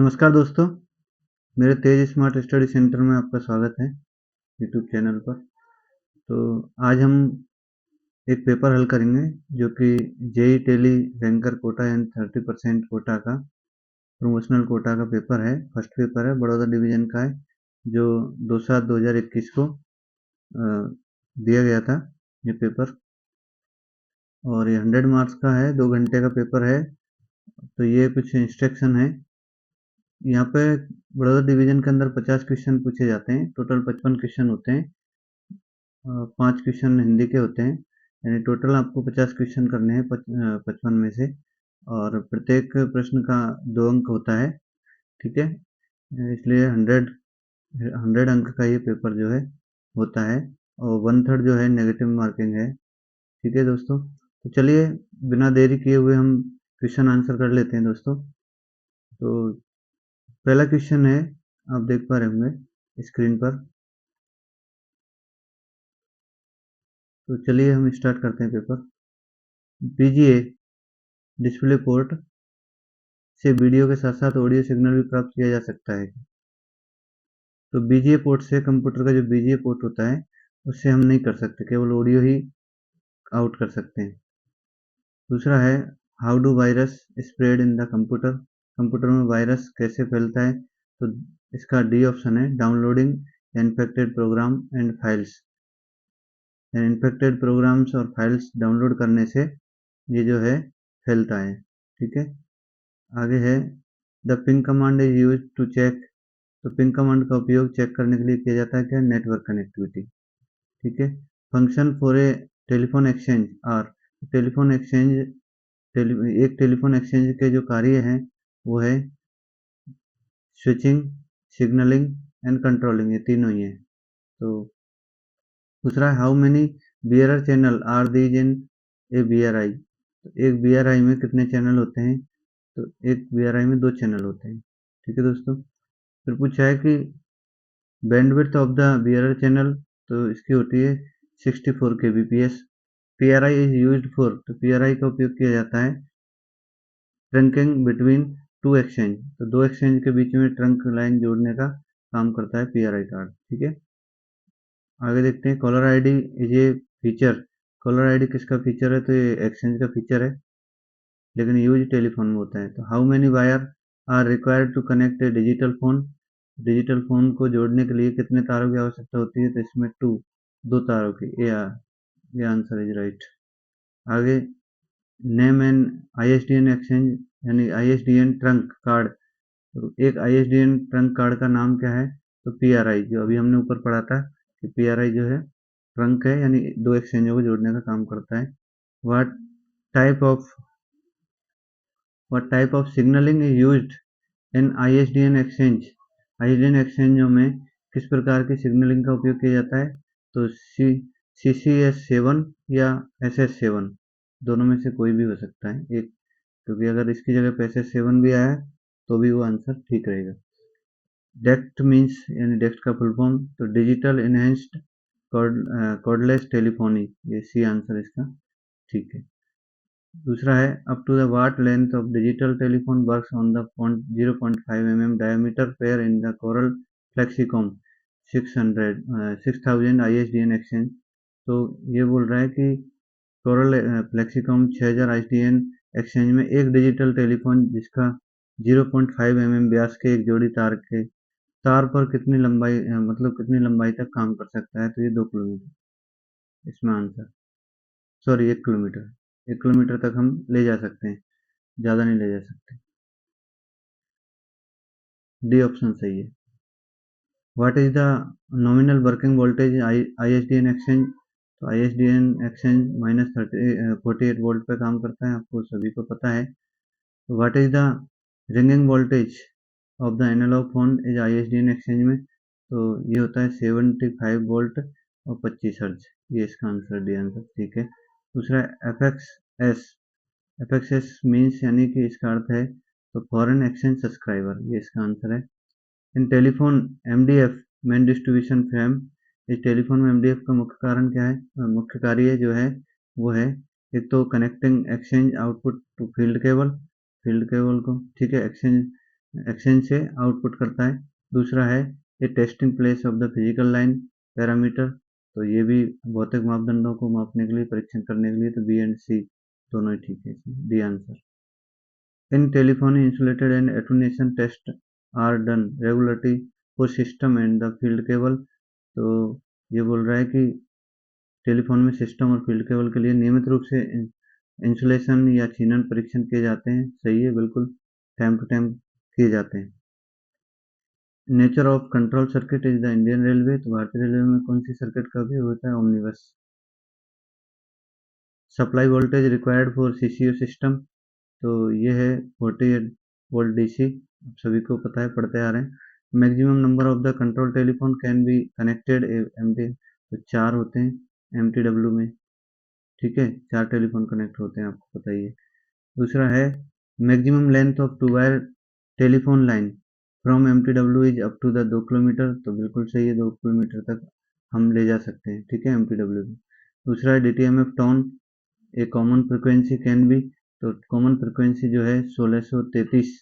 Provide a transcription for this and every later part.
नमस्कार दोस्तों, मेरे तेज स्मार्ट स्टडी सेंटर में आपका स्वागत है यूट्यूब चैनल पर। तो आज हम एक पेपर हल करेंगे जो कि JEE tele ranker Kota and 30% Kota का प्रमोशनल कोटा का पेपर है। फर्स्ट पेपर है, बड़ौदा डिवीजन का है, जो 2/7/2021 को दिया गया था ये पेपर। और ये 100 मार्क्स का है, 2 घंटे का पेपर है। तो ये कुछ इंस्ट्रक्शन है यहाँ पे। बड़ौदा डिवीजन के अंदर 50 क्वेश्चन पूछे जाते हैं। टोटल 55 क्वेश्चन होते हैं। 5 क्वेश्चन हिंदी के होते हैं, यानी टोटल आपको 50 क्वेश्चन करने हैं 55 में से। और प्रत्येक प्रश्न का 2 अंक होता है, ठीक है। इसलिए 100 अंक का ये पेपर जो है होता है। और 1/3 जो है नेगेटिव मार्किंग है, ठीक है दोस्तों। तो चलिए बिना देरी किए हुए हम क्वेश्चन आंसर कर लेते हैं दोस्तों। तो पहला क्वेश्चन है, आप देख पा रहे होंगे स्क्रीन पर। तो चलिए हम स्टार्ट करते हैं पेपर। बीजीए डिस्प्ले पोर्ट से वीडियो के साथ साथ ऑडियो सिग्नल भी प्राप्त किया जा सकता है। तो बीजीए पोर्ट से, कंप्यूटर का जो बीजीए पोर्ट होता है उससे हम नहीं कर सकते, केवल ऑडियो ही आउट कर सकते हैं। दूसरा है, how do virus spread in the computer. Computer में वायरस कैसे फैलता है। तो इसका डी ऑप्शन है, downloading infected program and files. Infected programs और फाइल्स डाउनलोड करने से ये जो है फैलता है, ठीक है। आगे है, the ping command is use to check. तो पिंग कमांड का उपयोग चेक करने के लिए किया जाता है क्या, नेटवर्क कनेक्टिविटी, ठीक है। Function for a telephone exchange are. Telephone exchange, एक टेलीफोन एक्सचेंज के जो कार्य हैं वो है स्विचिंग, सिग्नलिंग एंड कंट्रोलिंग, ये तीनों ही है। तो दूसरा है, how many BRR channel are these in a BRI. तो एक बीआरआई में कितने चैनल होते हैं। तो एक बीआरआई में 2 चैनल होते हैं, ठीक है दोस्तों। फिर पूछा है कि बैंडविड्थ ऑफ द बीआरआर चैनल, तो इसकी होती है 64 kbps। PRI is used for, तो पीआरआई का उपयोग किया जाता है ट्रंकिंग बिटवीन 2 एक्सचेंज। तो 2 एक्सचेंज के बीच में ट्रंक लाइन जोड़ने का काम करता है पीआरआई कार्ड, ठीक है। आगे देखते हैं, caller ID is a feature. Caller ID किसका फीचर है, तो ये एक्सचेंज का फीचर है, लेकिन यूज टेलीफोन में होता है। तो how many wire are required to connect a digital phone. Digital phone को जोड़ने के लिए कितने तारों की आवश्यकता होती है, तो इसमें 2 तारों की। ये आंसर इज राइट। आगे, नेम एन आईएसडीएन एक्सचेंज, यानी आईएसडीएन ट्रंक कार्ड। तो एक आईएसडीएन ट्रंक कार्ड का नाम क्या है, तो पीआरआई, जो अभी हमने ऊपर पढ़ा था कि पीआरआई जो है ट्रंक है, यानी 2 एक्सचेंजों को जोड़ने का काम करता है। What type of what type of signalling is used in ISDN exchange. ISDN एक्सचेंजों में किस प्रकार की सिग्नलिंग का उपयोग किया जाता है, तो CCS7 या SS7, दोनों में से कोई भी हो सकता है एक, क्योंकि अगर इसकी जगह पे SS7 भी आया तो भी वो आंसर ठीक रहेगा। डेक्ट मीन्स, यानी डेक्ट का फुल फॉर्म, तो डिजिटल एनहेंस्ड कॉर्डलेस टेलीफोनी, ये सी आंसर इसका ठीक है। दूसरा है, up to the what length of digital telephone works on the 0.5 mm diameter pair in the Coral Flexicom 6000 ISDN exchange. तो ये बोल रहा है कि कोरल फ्लेक्सीकॉम 6000 ISDN एक्सचेंज में एक डिजिटल टेलीफोन जिसका 0.5 mm व्यास के एक जोड़ी तार पर कितनी लंबाई, मतलब कितनी लंबाई तक काम कर सकता है, तो ये 2 किलोमीटर इसमें आंसर, सॉरी 1 किलोमीटर, 1 किलोमीटर तक हम ले जा सकते हैं, ज़्यादा नहीं ले जा सकते। डी ऑप्शन सही है। What is the nominal working voltage ISDN exchange. तो आईएसडीएन एक्सचेंज -48 वोल्ट पे काम करता है, आपको सभी को पता है। What is the ringing voltage of the analog phone is ISDN exchange में, तो ये होता है 75 वोल्ट और 25 हर्ट्ज, ये इसका आंसर डी आंसर ठीक है। दूसरा, एफ एक्स एस मीन्स, यानी कि इसका अर्थ है तो फॉरेन एक्सचेंज सब्सक्राइबर, ये इसका आंसर है। इन telephone MDF main distribution frame, इस टेलीफोन में एमडीएफ का मुख्य कारण क्या है, मुख्य कार्य जो है वो है एक तो connecting exchange output to field cable को, ठीक है, एक्सचेंज एक्सचेंज से आउटपुट करता है। दूसरा है a testing place of the physical line parameter, तो ये भी भौतिक मापदंडों को मापने के लिए, परीक्षण करने के लिए, तो बी एंड सी दोनों ही ठीक है, D answer. In telephony insulated and attenuation test are done regularly for system and the field cable, तो ये बोल रहा है कि टेलीफोन में सिस्टम और फील्ड केबल के लिए नियमित रूप से इंसुलेशन या छीनन परीक्षण किए जाते हैं। सही है, बिल्कुल टाइम टू टाइम किए जाते हैं। Nature of control circuit is the Indian railway, तो भारतीय रेलवे में कौन सी सर्किट का उपयोग होता है? Omnibus. Supply voltage required for CCU system, तो ये है 48 वोल्ट डीसी, आप सभी को पता है, पढ़ते आ रहे हैं। Maximum number of the control telephone can be connected MT, तो 4 होते हैं एमटीडब्ल्यू में, ठीक है, 4 टेलीफोन कनेक्ट होते हैं, आपको पता ही है। दूसरा है maximum length of two wire telephone line from MTW is up to the 2 kilometre, तो बिल्कुल सही है, 2 किलोमीटर तक हम ले जा सकते हैं, ठीक है, एमटीडब्ल्यू में। दूसरा है DTMF tone a common frequency can be, तो कॉमन फ्रिक्वेंसी जो है 1633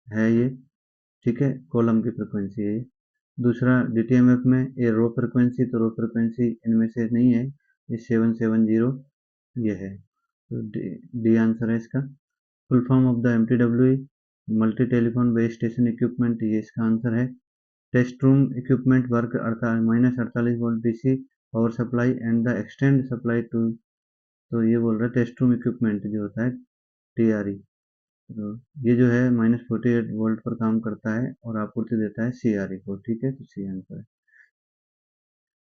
है ये, ठीक है, कॉलम की फ्रिक्वेंसी है ये। दूसरा डीटीएमएफ में ए रो फ्रिक्वेंसी, तो रो फ्रिक्वेंसी इनमें से नहीं है, ये 770 ये है, तो डी आंसर है इसका। Full form of the MTW multi telephone base station equipment, ये इसका आंसर है। Test room equipment work -48 volt DC power supply and the extend supply to, तो ये बोल रहा है टेस्ट रूम इक्विपमेंट जो होता है टीआरई, तो ये जो है -48 वोल्ट पर काम करता है और आपूर्ति देता है सीआरई को, ठीक है, तो सी आंसर है।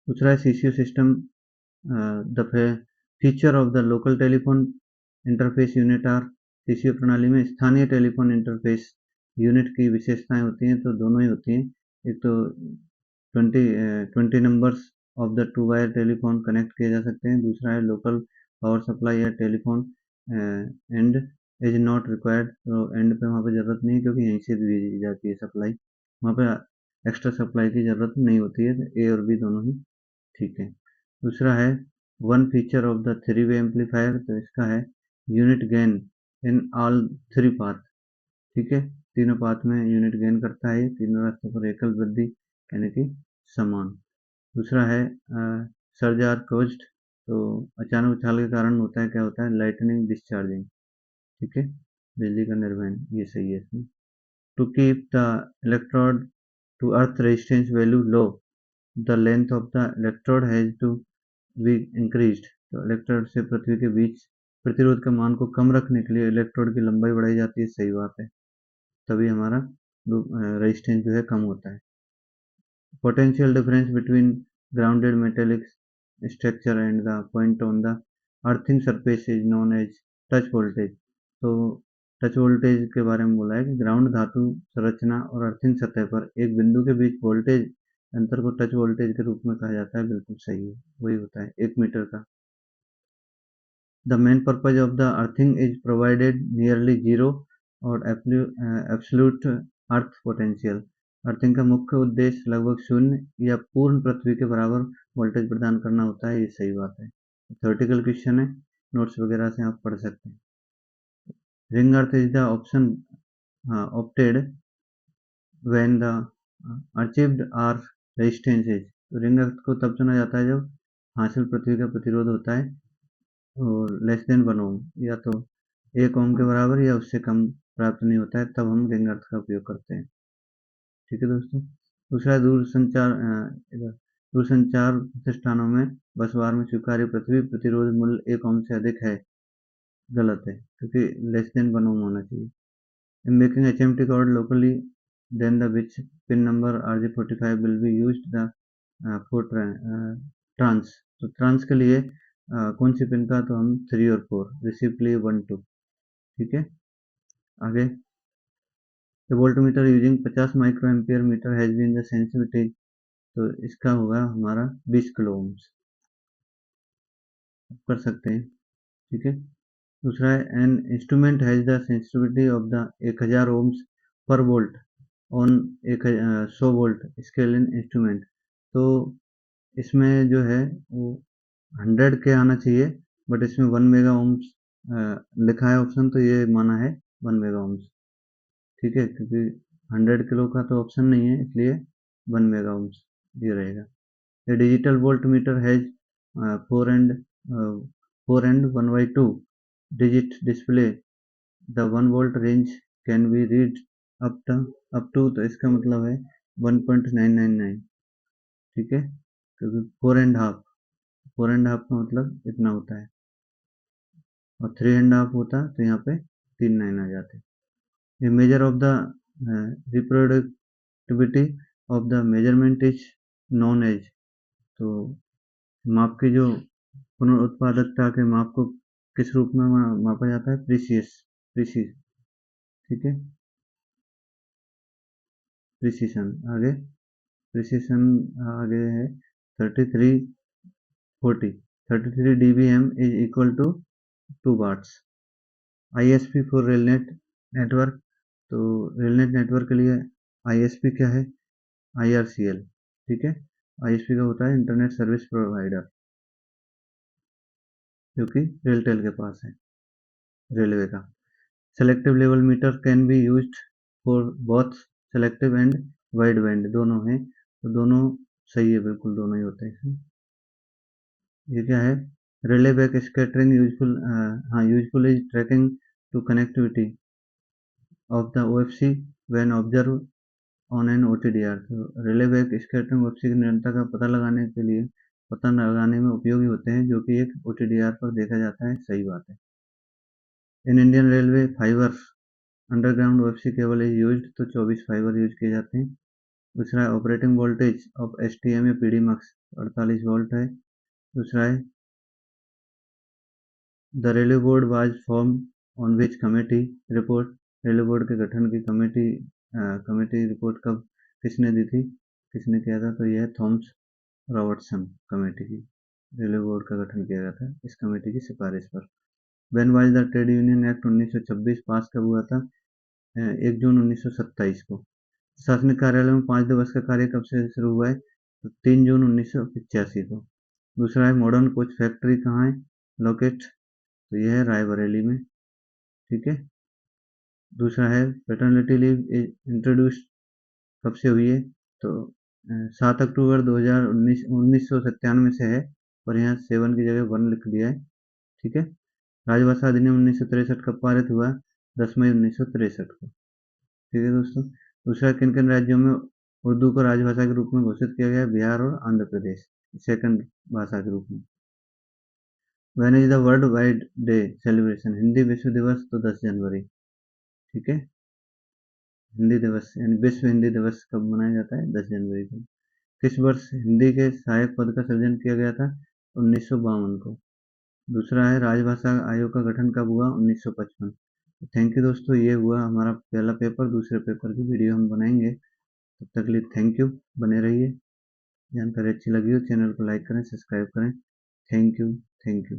दूसरा है CCU system, the feature of the local telephone interface unit are, CCU प्रणाली में स्थानीय टेलीफोन इंटरफेस यूनिट की विशेषताएं होती हैं, तो दोनों ही होती हैं। एक तो 20 numbers of the two wire telephone connect किए जा सकते हैं। दूसरा है लोकल पावर सप्लाई या telephone and is not required, तो एंड पे वहाँ पे ज़रूरत नहीं, क्योंकि यहीं से दी जाती है सप्लाई, वहाँ पे एक्स्ट्रा सप्लाई की ज़रूरत नहीं होती है, तो ए और बी दोनों ही ठीक है। दूसरा है one feature of the three way amplifier, तो इसका है unit gain in all three path, ठीक है, तीनों पाथ में यूनिट गेन करता है, तीनों रास्तों पर एकल वृद्धि यानी कि समान। दूसरा है सर्ज आर कोज्ड, तो अचानक उछाल के कारण होता है, क्या होता है? लाइटनिंग डिस्चार्जिंग, ठीक है, बिजली का निर्वहन, ये सही है इसमें। To keep the electrode to earth resistance value low, the length of the electrode has to be increased, तो इलेक्ट्रोड से पृथ्वी के बीच प्रतिरोध के मान को कम रखने के लिए इलेक्ट्रोड की लंबाई बढ़ाई जाती है, सही बात है, तभी हमारा रेजिस्टेंस जो है कम होता है। Potential difference between grounded metallic structure and the point on the earthing surface is known as touch voltage, तो टच वोल्टेज के बारे में बोला है कि ग्राउंड धातु संरचना और अर्थिंग सतह पर एक बिंदु के बीच वोल्टेज अंतर को टच वोल्टेज के रूप में कहा जाता है, बिल्कुल सही है, वही होता है 1 मीटर का। The main purpose of the earthing is provided nearly zero और absolute earth potential, अर्थिंग का मुख्य उद्देश्य लगभग शून्य या पूर्ण पृथ्वी के बराबर वोल्टेज प्रदान करना होता है, ये सही बात है। थ्योरेटिकल क्वेश्चन है, नोट्स वगैरह से आप पढ़ सकते हैं। Ring earth is the option opted when the achieved are resistance is, तो रिंग अर्थ को तब चुना जाता है जब हासिल पृथ्वी का प्रतिरोध होता है और लेस देन 1 ओम, या तो 1 ओम के बराबर या उससे कम प्राप्त नहीं होता है, तब हम रिंग अर्थ का उपयोग करते हैं, ठीक है दोस्तों। दूसरा दूरसंचार प्रतिष्ठानों में बसवार में स्वीकार्य पृथ्वी प्रतिरोध मूल्य 1 ओम से अधिक है, गलत है, क्योंकि लेस देन 1 ओम होना चाहिए। In making HMT cord locally then the which pin number RJ45 will be used the for trans, तो ट्रांस के लिए कौन सी पिन का, तो हम 3 और 4, रिसीव के लिए 1 2, ठीक है। आगे voltmeter using 50 micro ampere meter has been the sensitivity, तो इसका होगा हमारा 20 किलो ओम्स, कर सकते हैं, ठीक है। दूसरा है an instrument has the sensitivity of the 1000 ohms पर volt on 100 volt scale in instrument, तो इसमें जो है वो 100 के आना चाहिए, बट इसमें 1 मेगा ओम्स लिखा है ऑप्शन, तो ये माना है 1 मेगा ओम्स, ठीक है, क्योंकि 100 किलो का तो ऑप्शन नहीं है, इसलिए 1 मेगा ओम्स ये रहेगा। A digital voltmeter has uh, 4 and uh, 4 and 1/2 digit display. The 1 volt range can be read up to तो इसका मतलब है 1.999, ठीक है, क्योंकि 4.5 का मतलब इतना होता है, और 3.5 होता तो यहाँ पे 3 9 आ जाते। A measure of the reproducibility of the measurement is known as, तो माप की जो पुनरुत्पादकता के माप को किस रूप में मापा जाता है? प्रीसीस, ठीक है, प्रिसिशन आगे, प्रिसिशन आगे है 3340, 33 dBm is equal to 2 watts. ISP for Railnet network, तो रेलनेट नेटवर्क के लिए आईएसपी क्या है? आईआरसीएल, ठीक है, आईएसपी का होता है इंटरनेट सर्विस प्रोवाइडर, जो कि रेलटेल के पास है, रेलवे का। Selective level meter can be used for both selective and wide band, दोनों हैं, तो दोनों सही है, बिल्कुल दोनों ही होते हैं इसमें। ये क्या है? रिले बैक स्कैटरिंग यूजफुल, हाँ, useful is tracking to connectivity of the OFC when observe on an OTDR, तो रिले बैक स्कैटरिंग ओएफसी की निरंतरता का पता लगाने में उपयोगी होते हैं, जो कि एक ओटीडीआर पर देखा जाता है, सही बात है। In Indian railway fibre underground OFC cable is used, तो 24 फाइबर यूज किए जाते हैं। दूसरा है ऑपरेटिंग वोल्टेज ऑफ एसटीएम या पीडी मक्स 48 वोल्ट है। दूसरा है the railway board was form on which committee report, railway board के गठन की कमेटी रिपोर्ट कब किसने दी थी, किसने किया था? तो यह है थॉमस रॉबर्टसन कमेटी की, रेलवे बोर्ड का गठन किया गया था इस कमेटी की सिफारिश पर। When was the trade union act 1926 पास कब हुआ था? 1 जून 1927 को। प्रशासनिक कार्यालय में 5 दिवस का कार्य कब से शुरू हुआ है? तो 3 जून 1985 को। दूसरा है मॉडर्न कोच फैक्ट्री कहाँ है लोकेट? तो यह है रायबरेली में, ठीक है। दूसरा है पैटर्निटी लीव इंट्रोड्यूस कब से हुई है? तो 7 अक्टूबर 2019 1997 से है, और यहाँ 7 की जगह 1 लिख दिया है, ठीक है। राजभाषा अधिनियम 1963 कब पारित हुआ? 10 मई 1963 को, ठीक है दोस्तों। दूसरा, किन किन राज्यों में उर्दू को राजभाषा के रूप में घोषित किया गया? बिहार और आंध्र प्रदेश, सेकंड भाषा के रूप में। When is the world wide day celebration, Hindi विश्व दिवस, तो 10 जनवरी, ठीक है। हिंदी दिवस यानी विश्व हिंदी दिवस कब मनाया जाता है? 10 जनवरी को। किस वर्ष हिंदी के सहायक पद का सृजन किया गया था? 1952 को। दूसरा है राजभाषा आयोग का गठन कब हुआ? 1955। थैंक यू दोस्तों, ये हुआ हमारा पहला पेपर। दूसरे पेपर की वीडियो हम बनाएंगे, तब तक के लिए थैंक यू, बने रहिए। जानकारी अच्छी लगी हो चैनल को लाइक करें, सब्सक्राइब करें। Thank you, thank you.